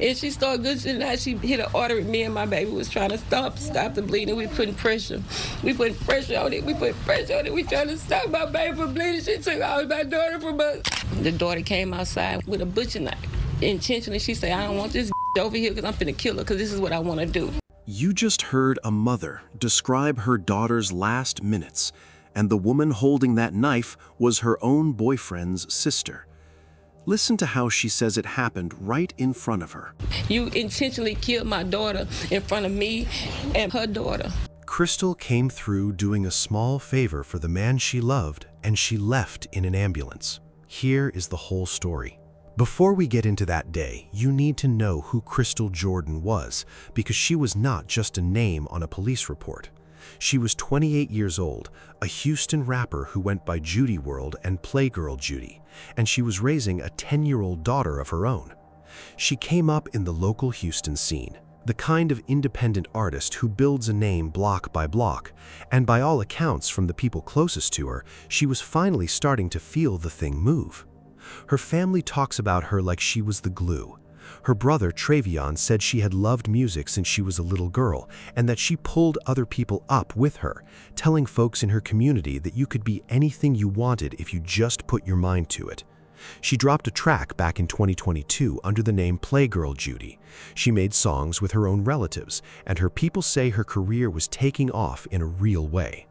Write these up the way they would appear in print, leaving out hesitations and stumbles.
And she started gushing out. She hit an artery. Me and my baby was trying to stop the bleeding. We putting pressure. We putting pressure on it. We putting pressure on it. We trying to stop my baby from bleeding. She took out my daughter from us. The daughter came outside with a butcher knife. Intentionally, she said, I don't want this over here because I'm finna kill her because this is what I want to do. You just heard a mother describe her daughter's last minutes, and the woman holding that knife was her own boyfriend's sister. Listen to how she says it happened right in front of her. You intentionally killed my daughter in front of me and her daughter. Crystal came through doing a small favor for the man she loved, and she left in an ambulance. Here is the whole story. Before we get into that day, you need to know who Crystal Jordan was, because she was not just a name on a police report. She was 28 years old, a Houston rapper who went by Judy World and Playgirl Judy, and she was raising a 10-year-old daughter of her own. She came up in the local Houston scene, the kind of independent artist who builds a name block by block, and by all accounts from the people closest to her, she was finally starting to feel the thing move. Her family talks about her like she was the glue. Her brother, Travion, said she had loved music since she was a little girl and that she pulled other people up with her, telling folks in her community that you could be anything you wanted if you just put your mind to it. She dropped a track back in 2022 under the name Playgirl Judy. She made songs with her own relatives, and her people say her career was taking off in a real way.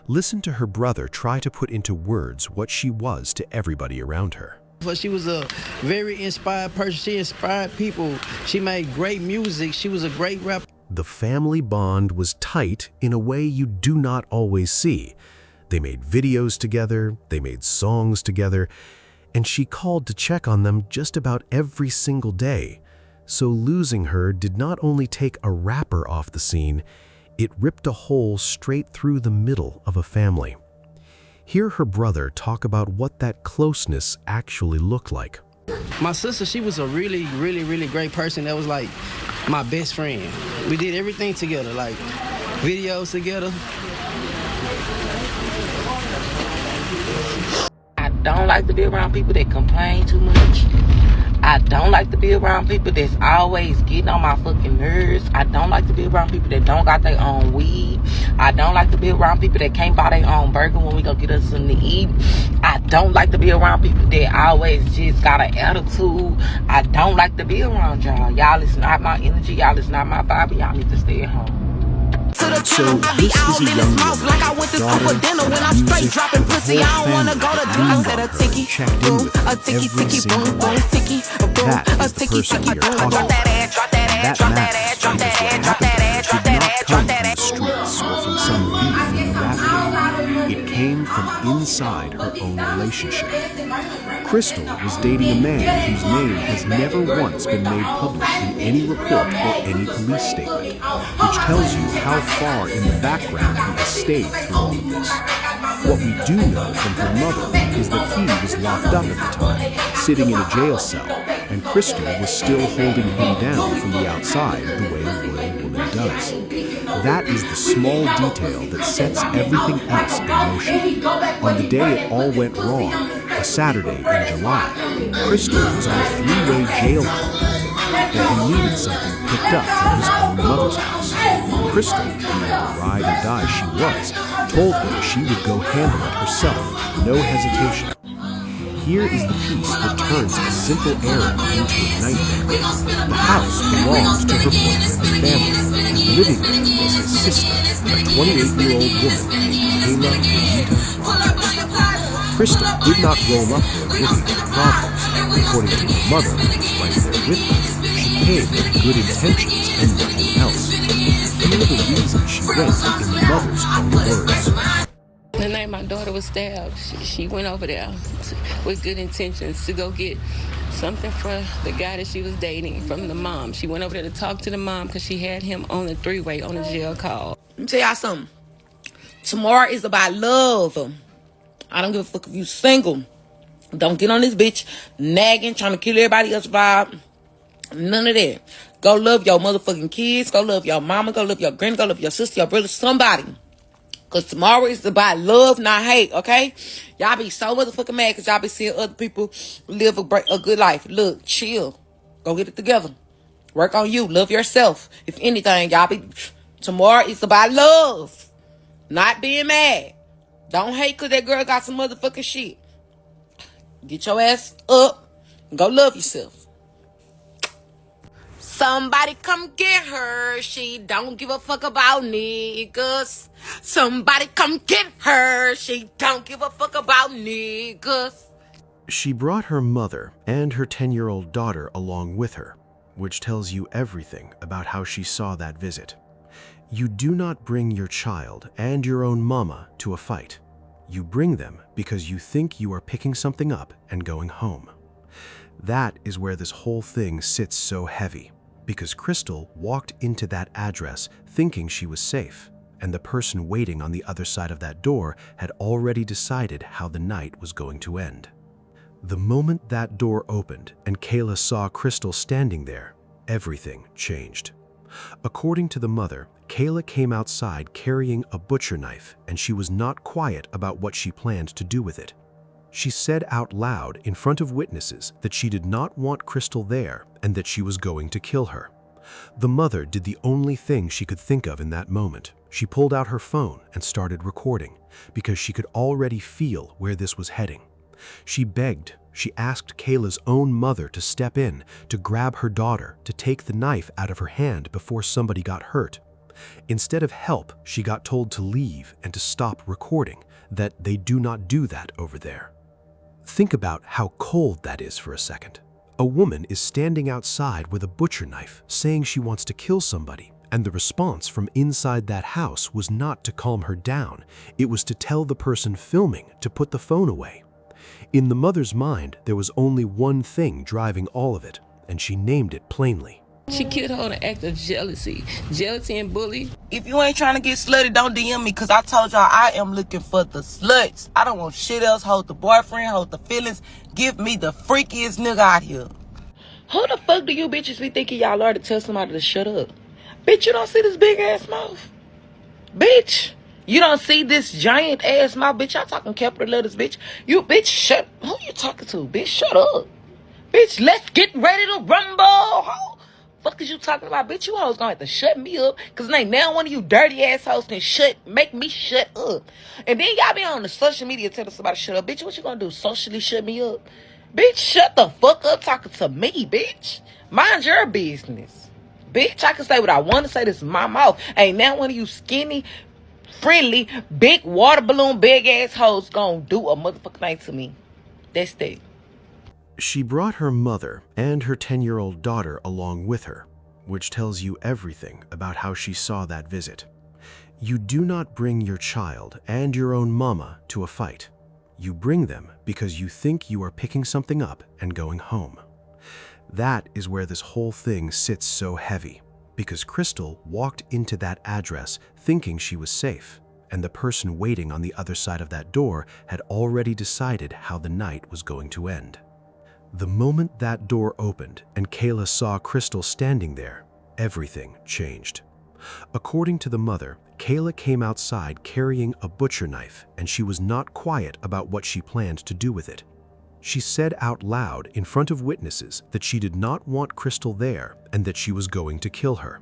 Listen to her brother try to put into words what she was to everybody around her. But she was a very inspired person. She inspired people. She made great music. She was a great rapper. The family bond was tight in a way you do not always see. They made videos together, they made songs together, and she called to check on them just about every single day. So losing her did not only take a rapper off the scene, it ripped a hole straight through the middle of a family. Hear her brother talk about what that closeness actually looked like. My sister, she was a really, really, really great person. That was like my best friend. We did everything together, like videos together. I don't like to be around people that complain too much. I don't like to be around people that's always getting on my fucking nerves. I don't like to be around people that don't got their own weed. I don't like to be around people that can't buy their own burger when we go get us something to eat. I don't like to be around people that always just got an attitude. I don't like to be around y'all. Y'all is not my energy. Y'all is not my vibe. Y'all need to stay at home. So this is a young woman, like I went to school for dinner when I'm straight dropping pussy. I don't wanna go to dinner. I said a ticky, boom, a ticky, ticky, boom, boom, ticky, boom, a ticky, ticky, boom. Drop that ass, drop that ass, drop that ass, drop that ass, drop that ass, drop that ass, drop that ass. Streets or from some beef in the rap game. It came from inside her own relationship. Crystal was dating a man whose name has never once been made public in any report or any police statement, which tells you how far in the background he has stayed through all of this. What we do know from her mother is that he was locked up at the time, sitting in a jail cell, and Crystal was still holding him down from the outside the way a loyal woman does. That is the small detail that sets everything else in motion. On the day it all went wrong, a Saturday in July, Crystal was on a three-way jail call with him, and he needed something picked up from his own mother's house. Crystal, being the ride or die she was, told him she would go handle it herself, no hesitation. Here is the piece that turns a simple errand into a nightmare. The house belonged to her boyfriend's family, and living there was his sister, a 28-year-old woman named Kayla Benita Rogers. Crystal did not roll up there looking for problems. According to her mother, who was right there with her, she came with good intentions and nothing else. Hear the reason she went in the mother's own words. The night my daughter was stabbed, she went over there with good intentions to go get something for the guy that she was dating from the mom. She went over there to talk to the mom because she had him on the three-way on a jail call. Let me tell y'all something. Tomorrow is about love. I don't give a fuck if you single. Don't get on this bitch nagging, trying to kill everybody else's vibe. None of that. Go love your motherfucking kids. Go love your mama. Go love your granny. Go love your sister, your brother, somebody. Because tomorrow is about love, not hate, okay? Y'all be so motherfucking mad because y'all be seeing other people live a good life. Look, chill. Go get it together. Work on you. Love yourself. If anything, y'all be... Tomorrow it's about love. Not being mad. Don't hate because that girl got some motherfucking shit. Get your ass up and go love yourself. Somebody come get her. She don't give a fuck about niggas. Somebody come get her. She don't give a fuck about niggas. She brought her mother and her 10-year-old daughter along with her, which tells you everything about how she saw that visit. You do not bring your child and your own mama to a fight. You bring them because you think you are picking something up and going home. That is where this whole thing sits so heavy, because Crystal walked into that address thinking she was safe, and the person waiting on the other side of that door had already decided how the night was going to end. The moment that door opened and Kayla saw Crystal standing there, everything changed. According to the mother, Kayla came outside carrying a butcher knife, and she was not quiet about what she planned to do with it. She said out loud in front of witnesses that she did not want Crystal there and that she was going to kill her. The mother did the only thing she could think of in that moment. She pulled out her phone and started recording because she could already feel where this was heading. She begged, she asked Kayla's own mother to step in, to grab her daughter, to take the knife out of her hand before somebody got hurt. Instead of help, she got told to leave and to stop recording, that they do not do that over there. Think about how cold that is for a second. A woman is standing outside with a butcher knife saying she wants to kill somebody, and the response from inside that house was not to calm her down. It was to tell the person filming to put the phone away. In the mother's mind, there was only one thing driving all of it, and she named it plainly. She killed her on an act of jealousy and bully. If you ain't trying to get slutty, don't DM me, because I told y'all I am looking for the sluts. I don't want shit else. Hold the boyfriend, hold the feelings. Give me the freakiest nigga out here. Who the fuck do you bitches be thinking y'all are to tell somebody to shut up? Bitch, you don't see this big ass mouth? Bitch, you don't see this giant ass mouth? Bitch, y'all talking capital letters, bitch. You, bitch, shut. Who you talking to? Bitch, shut up. Bitch, let's get ready to rumble. Ho. Fuck is you talking about? Bitch, you hoes gonna have to shut me up, because ain't now one of you dirty ass hoes can make me shut up. And then y'all be on the social media telling somebody to shut up. Bitch, what you gonna do? Socially shut me up? Bitch, shut the fuck up talking to me, bitch. Mind your business. Bitch, I can say what I want to say. This is my mouth. Ain't now one of you skinny, friendly, big water balloon, big ass hoes gonna do a motherfucking thing to me. That's that. She brought her mother and her 10-year-old daughter along with her, which tells you everything about how she saw that visit. You do not bring your child and your own mama to a fight. You bring them because you think you are picking something up and going home. That is where this whole thing sits so heavy, because Crystal walked into that address thinking she was safe, and the person waiting on the other side of that door had already decided how the night was going to end. The moment that door opened and Kayla saw Crystal standing there, everything changed. According to the mother, Kayla came outside carrying a butcher knife, and she was not quiet about what she planned to do with it. She said out loud in front of witnesses that she did not want Crystal there and that she was going to kill her.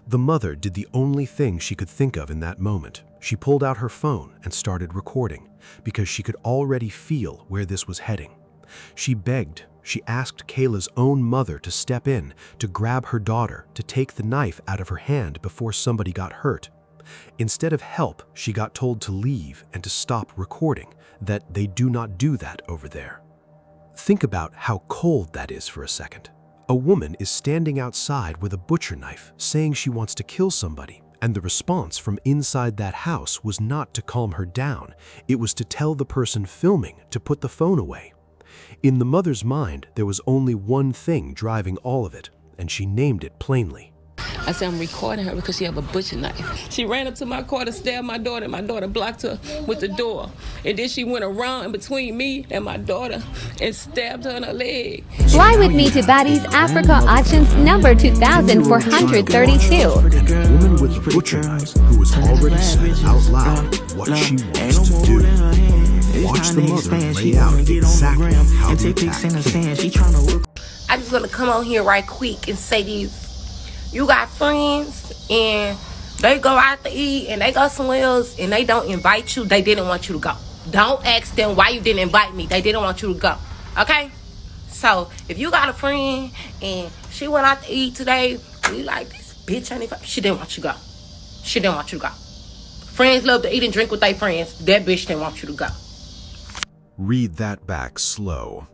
The mother did the only thing she could think of in that moment. She pulled out her phone and started recording because she could already feel where this was heading. She begged, she asked Kayla's own mother to step in, to grab her daughter, to take the knife out of her hand before somebody got hurt. Instead of help, she got told to leave and to stop recording, that they do not do that over there. Think about how cold that is for a second. A woman is standing outside with a butcher knife saying she wants to kill somebody, and the response from inside that house was not to calm her down. It was to tell the person filming to put the phone away. In the mother's mind, there was only one thing driving all of it, and she named it plainly. I said, I'm recording her because she have a butcher knife. She ran up to my car to stab my daughter, and my daughter blocked her with the door. And then she went around in between me and my daughter and stabbed her in her leg. Fly with me to Baddies Africa auctions number 2432. A woman with a butcher knife who has already said out loud what she wants to do. Watch the mother lay out exactly how the attack came. I just want to come on here right quick and say this. You got friends and they go out to eat and they go somewhere else and they don't invite you. They didn't want you to go. Don't ask them why you didn't invite me. They didn't want you to go. Okay? So, if you got a friend and she went out to eat today, and you like, this bitch ain't invite me. She didn't want you to go. She didn't want you to go. Friends love to eat and drink with their friends. That bitch didn't want you to go. Read that back slow.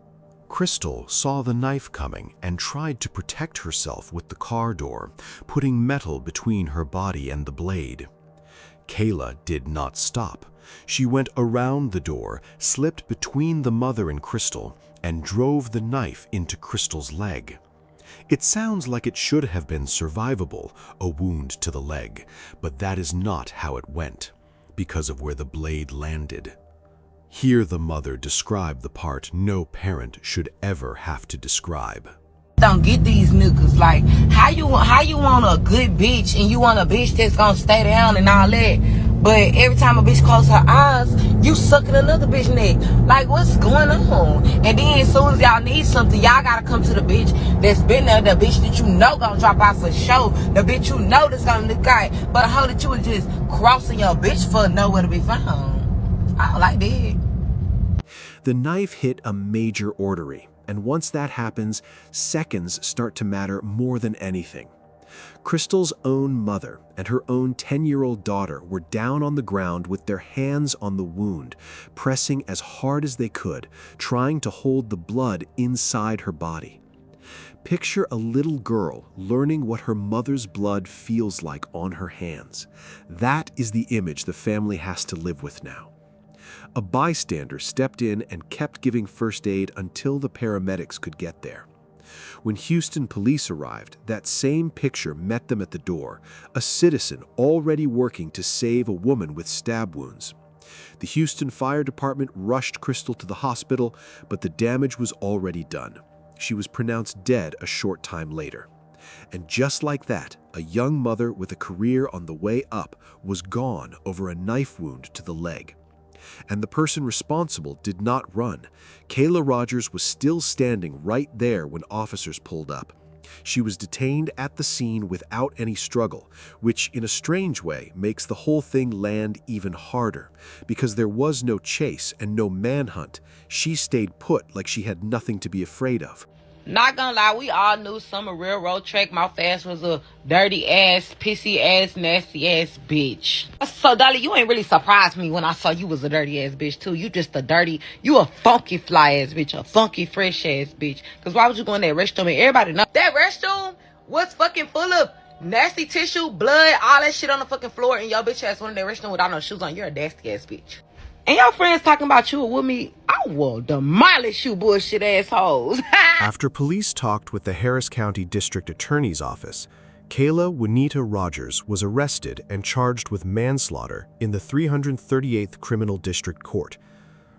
Crystal saw the knife coming and tried to protect herself with the car door, putting metal between her body and the blade. Kayla did not stop. She went around the door, slipped between the mother and Crystal, and drove the knife into Crystal's leg. It sounds like it should have been survivable, a wound to the leg, but that is not how it went, because of where the blade landed. Hear the mother describe the part no parent should ever have to describe. Don't get these niggas. Like, how you want a good bitch and you want a bitch that's gonna stay down and all that, but every time a bitch closes her eyes, you sucking another bitch neck. Like, what's going on? And then as soon as y'all need something, y'all gotta come to the bitch that's been there, the bitch that you know gonna drop out for show, the bitch you know that's gonna look right. But a hoe that you was just crossing your bitch for nowhere to be found. I don't like that. The knife hit a major artery, and once that happens, seconds start to matter more than anything. Crystal's own mother and her own 10-year-old daughter were down on the ground with their hands on the wound, pressing as hard as they could, trying to hold the blood inside her body. Picture a little girl learning what her mother's blood feels like on her hands. That is the image the family has to live with now. A bystander stepped in and kept giving first aid until the paramedics could get there. When Houston police arrived, that same picture met them at the door, a citizen already working to save a woman with stab wounds. The Houston Fire Department rushed Crystal to the hospital, but the damage was already done. She was pronounced dead a short time later. And just like that, a young mother with a career on the way up was gone over a knife wound to the leg. And the person responsible did not run. Kayla Rogers was still standing right there when officers pulled up. She was detained at the scene without any struggle, which in a strange way makes the whole thing land even harder. Because there was no chase and no manhunt, she stayed put like she had nothing to be afraid of. Not gonna lie, we all knew Summer Railroad Track mouth ass was a dirty ass, pissy ass, nasty ass bitch. So, Dolly, you ain't really surprised me when I saw you was a dirty ass bitch too. You a funky fly ass bitch, a funky fresh ass bitch. Cause why would you go in that restroom and everybody know that restroom was fucking full of nasty tissue, blood, all that shit on the fucking floor, and your bitch ass went in that restroom without no shoes on. You're a nasty ass bitch. And your friends talking about you with me, I will demolish you bullshit assholes. After police talked with the Harris County District Attorney's Office, Kayla Juanita Rogers was arrested and charged with manslaughter in the 338th Criminal District Court.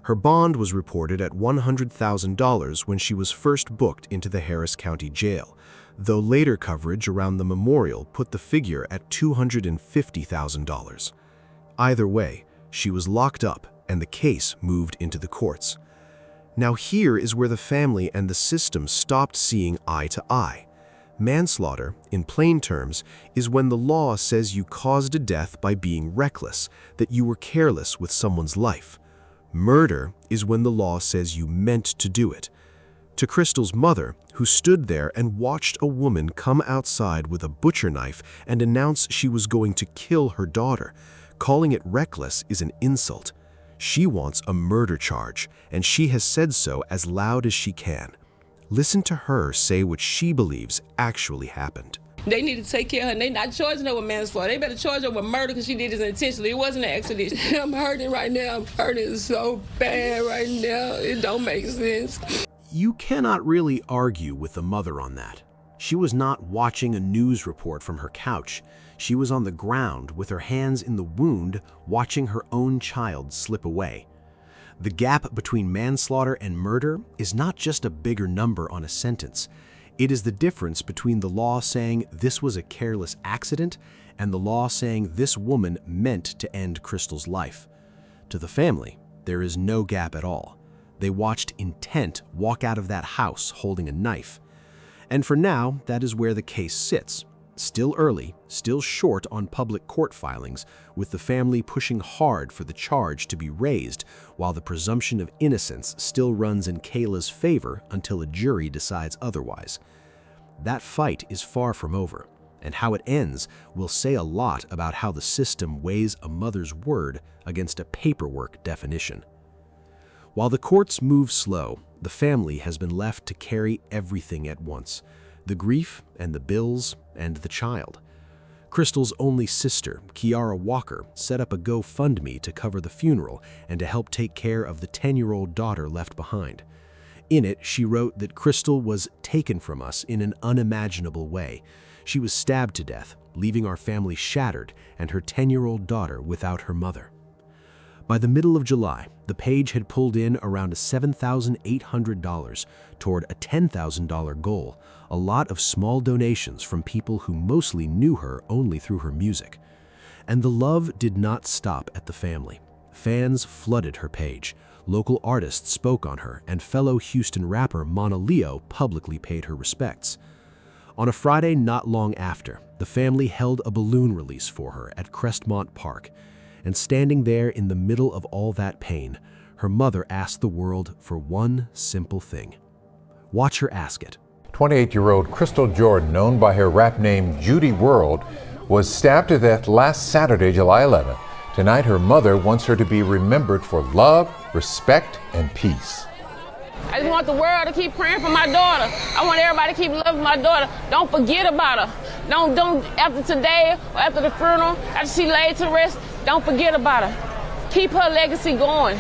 Her bond was reported at $100,000 when she was first booked into the Harris County Jail, though later coverage around the memorial put the figure at $250,000. Either way, she was locked up and the case moved into the courts. Now here is where the family and the system stopped seeing eye to eye. Manslaughter, in plain terms, is when the law says you caused a death by being reckless, that you were careless with someone's life. Murder is when the law says you meant to do it. To Crystal's mother, who stood there and watched a woman come outside with a butcher knife and announce she was going to kill her daughter, calling it reckless is an insult. She wants a murder charge, and she has said so as loud as she can. Listen to her say what she believes actually happened. They need to take care of her. They not charging her with manslaughter. They better charge her with murder because she did this intentionally. It wasn't an accident. I'm hurting right now. I'm hurting so bad right now. It don't make sense. You cannot really argue with the mother on that. She was not watching a news report from her couch. She was on the ground with her hands in the wound, watching her own child slip away. The gap between manslaughter and murder is not just a bigger number on a sentence. It is the difference between the law saying this was a careless accident and the law saying this woman meant to end Crystal's life. To the family, there is no gap at all. They watched intent walk out of that house holding a knife. And for now, that is where the case sits. Still early, still short on public court filings, with the family pushing hard for the charge to be raised, while the presumption of innocence still runs in Kayla's favor until a jury decides otherwise. That fight is far from over, and how it ends will say a lot about how the system weighs a mother's word against a paperwork definition. While the courts move slow, the family has been left to carry everything at once: the grief and the bills and the child. Crystal's only sister, Kiara Walker, set up a GoFundMe to cover the funeral and to help take care of the 10-year-old daughter left behind. In it, she wrote that Crystal was taken from us in an unimaginable way. She was stabbed to death, leaving our family shattered and her 10-year-old daughter without her mother. By the middle of July, the page had pulled in around $7,800 toward a $10,000 goal, a lot of small donations from people who mostly knew her only through her music. And the love did not stop at the family. Fans flooded her page. Local artists spoke on her, and fellow Houston rapper Mana Leo publicly paid her respects. On a Friday not long after, the family held a balloon release for her at Crestmont Park. And standing there in the middle of all that pain, her mother asked the world for one simple thing. Watch her ask it. 28-year-old Crystal Jordan, known by her rap name Judy World, was stabbed to death last Saturday, July 11th. Tonight, her mother wants her to be remembered for love, respect, and peace. I just want the world to keep praying for my daughter. I want everybody to keep loving my daughter. Don't forget about her. Don't after today or after the funeral, after she laid to rest, don't forget about her. Keep her legacy going.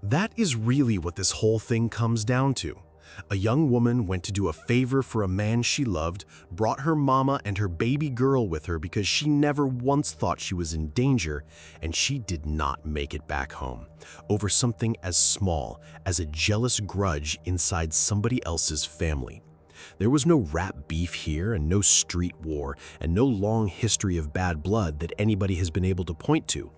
That is really what this whole thing comes down to. A young woman went to do a favor for a man she loved, brought her mama and her baby girl with her because she never once thought she was in danger, and she did not make it back home over something as small as a jealous grudge inside somebody else's family. There was no rap beef here, and no street war, and no long history of bad blood that anybody has been able to point to.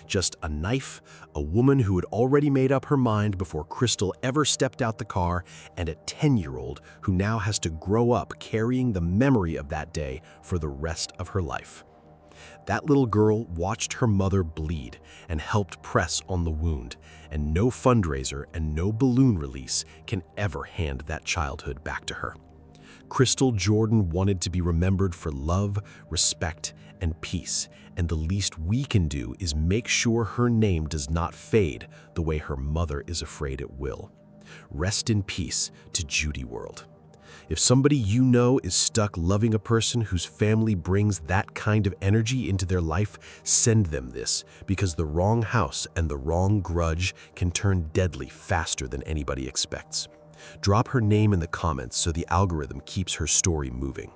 Just a knife, a woman who had already made up her mind before Crystal ever stepped out the car, and a 10-year-old who now has to grow up carrying the memory of that day for the rest of her life. That little girl watched her mother bleed and helped press on the wound, and no fundraiser and no balloon release can ever hand that childhood back to her. Crystal Jordan wanted to be remembered for love, respect, and peace, and the least we can do is make sure her name does not fade the way her mother is afraid it will. Rest in peace to Judy World. If somebody you know is stuck loving a person whose family brings that kind of energy into their life, send them this, because the wrong house and the wrong grudge can turn deadly faster than anybody expects. Drop her name in the comments so the algorithm keeps her story moving.